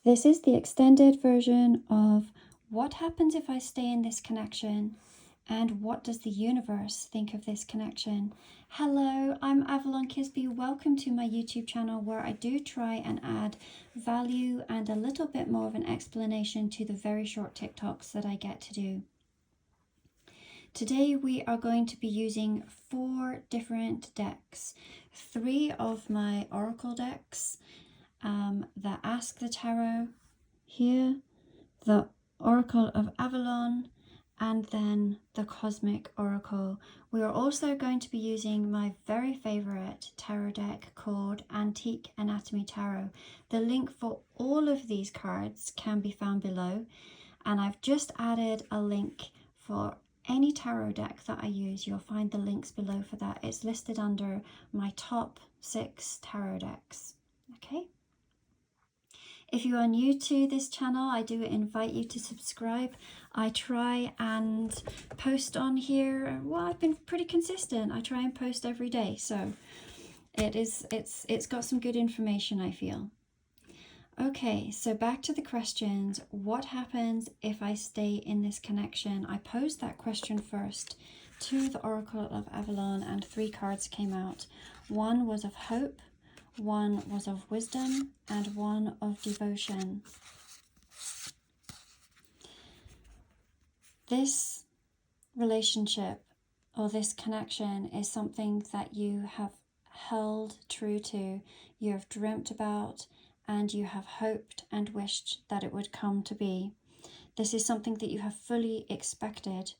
This is the extended version of what happens if I stay in this connection and what does the universe think of this connection. Hello, I'm Avalon Kisby. Welcome to my YouTube channel where I do try and add value and a little bit more of an explanation to the very short TikToks that I get to do. Today we are going to be using 4 different decks. 3 of my Oracle decks, the Ask the Tarot here, the Oracle of Avalon, and then the Cosmic Oracle. We are also going to be using my very favorite tarot deck called Antique Anatomy Tarot. The link for all of these cards can be found below, and I've just added a link for any tarot deck that I use. You'll find the links below for that. It's listed under my top 6 tarot decks. Okay. If you are new to this channel, I do invite you to subscribe. I try and post on here. Well, I've been pretty consistent. I try and post every day, so it's got some good information, I feel. Okay, so back to the questions. What happens if I stay in this connection? I posed that question first to the Oracle of Avalon, and 3 cards came out. One was of hope, one was of wisdom, and one of devotion. This relationship or this connection is something that you have held true to, you have dreamt about, and you have hoped and wished that it would come to be. This is something that you have fully expected,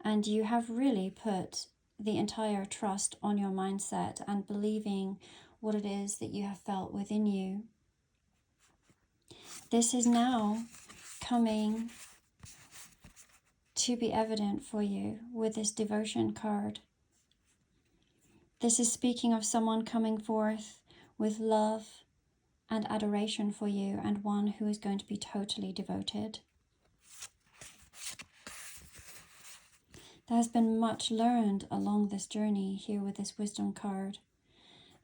and you have really put the entire trust on your mindset and believing what it is that you have felt within you. This is now coming to be evident for you with this devotion card. This is speaking of someone coming forth with love and adoration for you, and one who is going to be totally devoted. There has been much learned along this journey here with this wisdom card.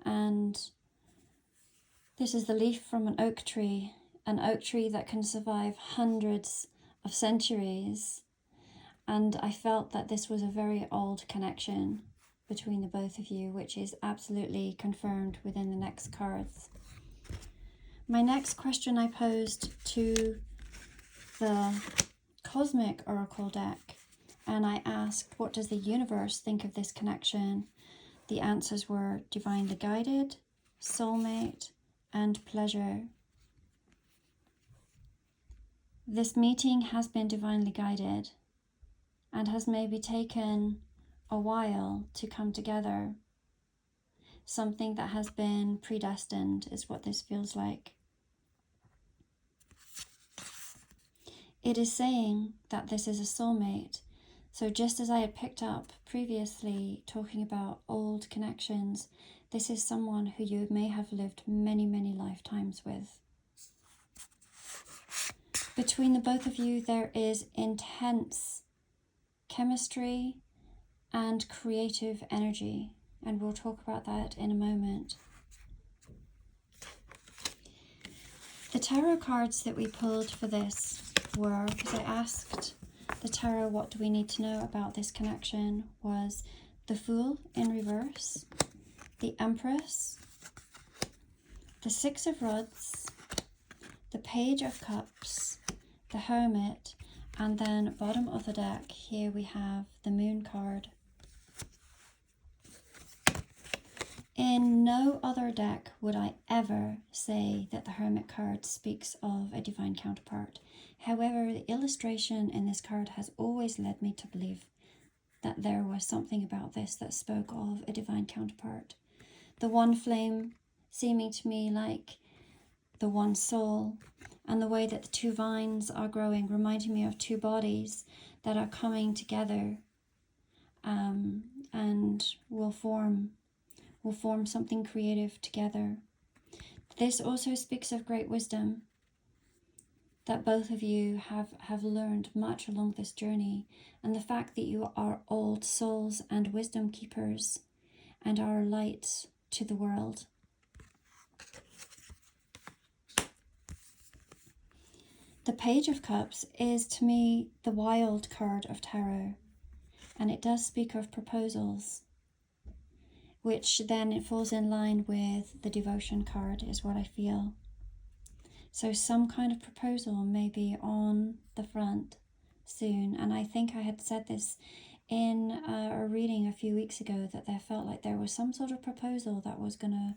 And this is the leaf from an oak tree that can survive hundreds of centuries. And I felt that this was a very old connection between the both of you, which is absolutely confirmed within the next cards. My next question I posed to the Cosmic Oracle deck, and I asked, what does the universe think of this connection? The answers were divinely guided, soulmate, and pleasure. This meeting has been divinely guided and has maybe taken a while to come together. Something that has been predestined is what this feels like. It is saying that this is a soulmate. So just as I had picked up previously talking about old connections, this is someone who you may have lived many, many lifetimes with. Between the both of you, there is intense chemistry and creative energy, and we'll talk about that in a moment. The tarot cards that we pulled for this were, because I asked the tarot, what do we need to know about this connection, was the Fool in reverse, the Empress, the Six of Rods, the Page of Cups, the Hermit, and then bottom of the deck, here we have the Moon card. In no other deck would I ever say that the Hermit card speaks of a divine counterpart. However, the illustration in this card has always led me to believe that there was something about this that spoke of a divine counterpart. The one flame seeming to me like the one soul, and the way that the 2 vines are growing, reminding me of 2 bodies that are coming together and will form something creative together. This also speaks of great wisdom, that both of you have learned much along this journey, and the fact that you are old souls and wisdom keepers and are a light to the world. The Page of Cups is, to me, the wild card of tarot, and it does speak of proposals, which then it falls in line with the Devotion card, is what I feel. So some kind of proposal may be on the front soon, and I think I had said this in a reading a few weeks ago, that there felt like there was some sort of proposal that was going to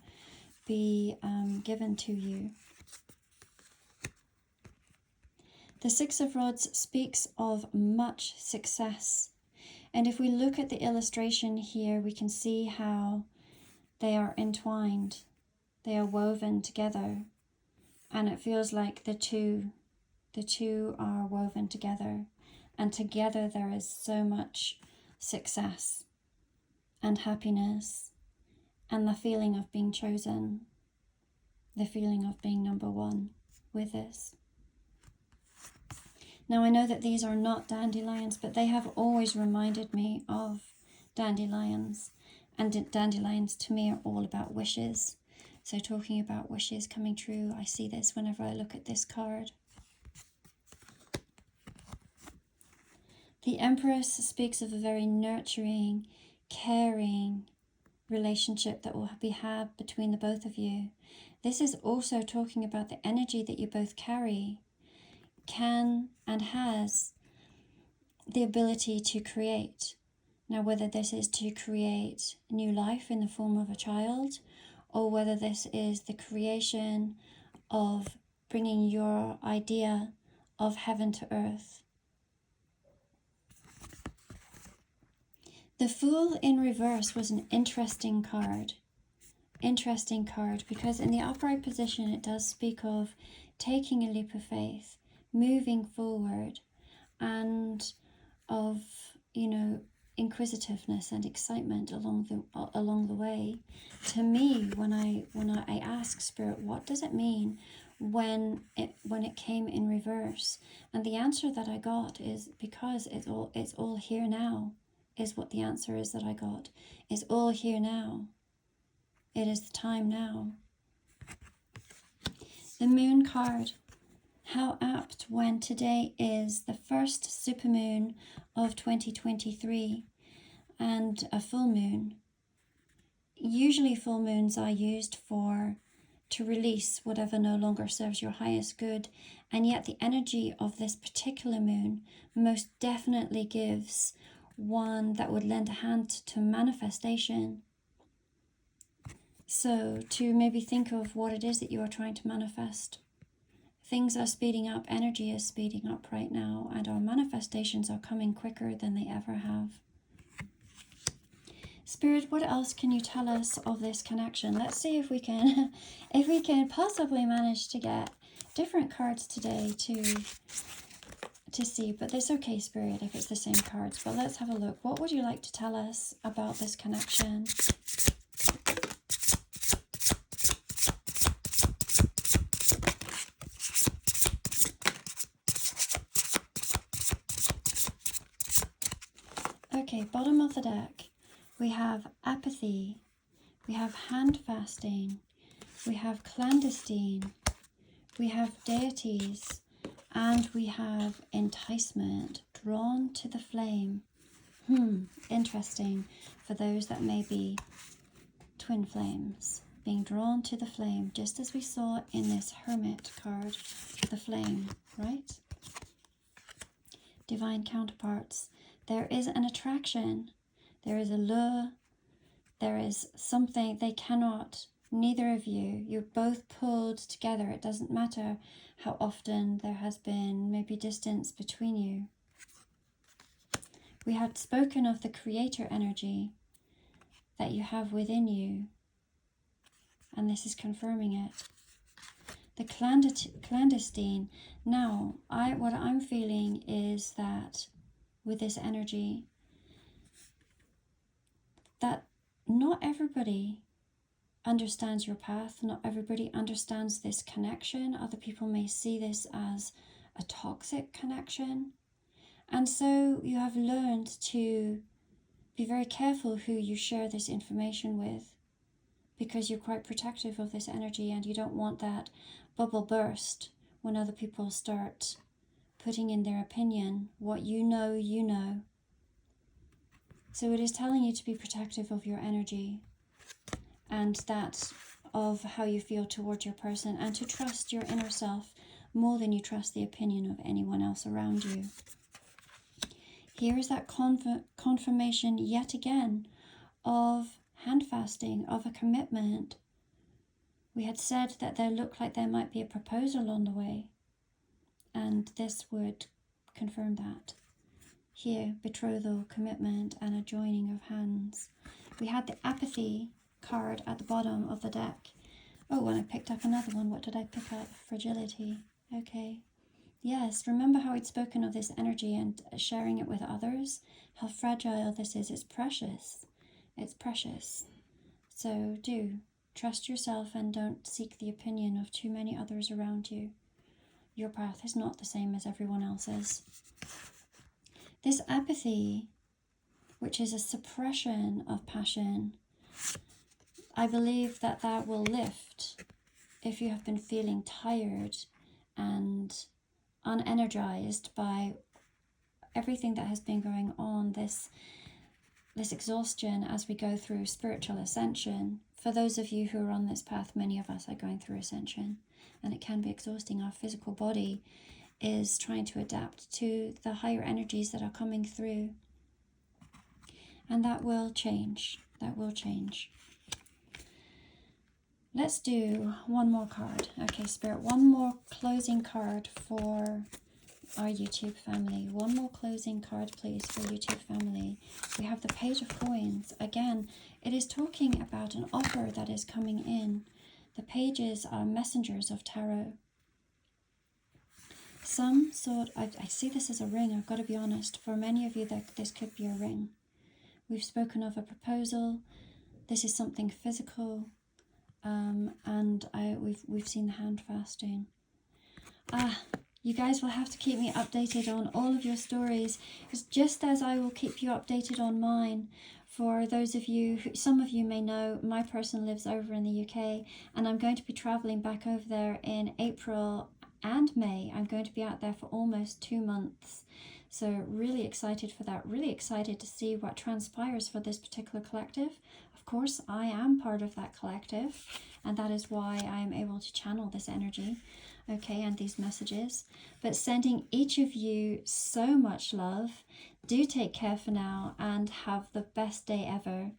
be given to you. The Six of Rods speaks of much success. And if we look at the illustration here, we can see how they are entwined. They are woven together. And it feels like the two are woven together. And together there is so much success and happiness and the feeling of being chosen, the feeling of being number one with this. Now, I know that these are not dandelions, but they have always reminded me of dandelions. And dandelions to me are all about wishes. So talking about wishes coming true, I see this whenever I look at this card. The Empress speaks of a very nurturing, caring relationship that will be had between the both of you. This is also talking about the energy that you both carry, can and has the ability to create. Now, whether this is to create new life in the form of a child, or whether this is the creation of bringing your idea of heaven to earth. The Fool in reverse was an interesting card. Interesting card, because in the upright position it does speak of taking a leap of faith, moving forward, and of, inquisitiveness and excitement along the way. To me, when I ask Spirit, what does it mean when it came in reverse? And the answer that I got is because it's all here now, is what the answer is that I got. It's all here now. It is the time now. The Moon card. How apt when today is the first supermoon of 2023 and a full moon. Usually full moons are used to release whatever no longer serves your highest good, and yet the energy of this particular moon most definitely gives one that would lend a hand to manifestation. So to maybe think of what it is that you are trying to manifest. Things are speeding up, energy is speeding up right now, and our manifestations are coming quicker than they ever have. Spirit, what else can you tell us of this connection? Let's see if we can possibly manage to get different cards today to see, but it's okay, Spirit, if it's the same cards. But let's have a look. What would you like to tell us about this connection? Okay, bottom of the deck, we have apathy, we have hand fasting, we have clandestine, we have deities, and we have enticement, drawn to the flame. Interesting for those that may be twin flames, being drawn to the flame, just as we saw in this Hermit card, the flame, right? Divine counterparts. There is an attraction, there is a lure, there is something they cannot, neither of you, you're both pulled together. It doesn't matter how often there has been maybe distance between you. We had spoken of the creator energy that you have within you, and this is confirming it. The clandestine. Now, what I'm feeling is that with this energy, that not everybody understands your path, not everybody understands this connection. Other people may see this as a toxic connection. And so you have learned to be very careful who you share this information with, because you're quite protective of this energy and you don't want that bubble burst when other people start putting in their opinion. What you know, you know. So it is telling you to be protective of your energy and that of how you feel towards your person, and to trust your inner self more than you trust the opinion of anyone else around you. Here is that confirmation yet again of hand fasting, of a commitment. We had said that there looked like there might be a proposal on the way, and this would confirm that. Here, betrothal, commitment, and a joining of hands. We had the apathy card at the bottom of the deck. Oh, and I picked up another one. What did I pick up? Fragility. Okay. Yes, remember how I'd spoken of this energy and sharing it with others? How fragile this is. It's precious. It's precious. So do trust yourself and don't seek the opinion of too many others around you. Your path is not the same as everyone else's. This apathy, which is a suppression of passion, I believe that that will lift if you have been feeling tired and unenergized by everything that has been going on, this exhaustion as we go through spiritual ascension. For those of you who are on this path, many of us are going through ascension, and it can be exhausting. Our physical body is trying to adapt to the higher energies that are coming through, and that will change. That will change. Let's do one more card. Okay, Spirit, one more closing card for our YouTube family. One more closing card, please, for YouTube family. We have the Page of Coins. Again, it is talking about an offer that is coming in. The pages are messengers of tarot. Some sort, I see this as a ring, I've got to be honest. For many of you, this could be a ring. We've spoken of a proposal. This is something physical. And we've seen the hand fasting. You guys will have to keep me updated on all of your stories, because just as I will keep you updated on mine. For those of you, some of you may know, my person lives over in the UK, and I'm going to be traveling back over there in April and May. I'm going to be out there for almost 2 months. So really excited for that. Really excited to see what transpires for this particular collective. Of course, I am part of that collective, and that is why I am able to channel this energy, okay, and these messages. But sending each of you so much love. Do take care for now, and have the best day ever.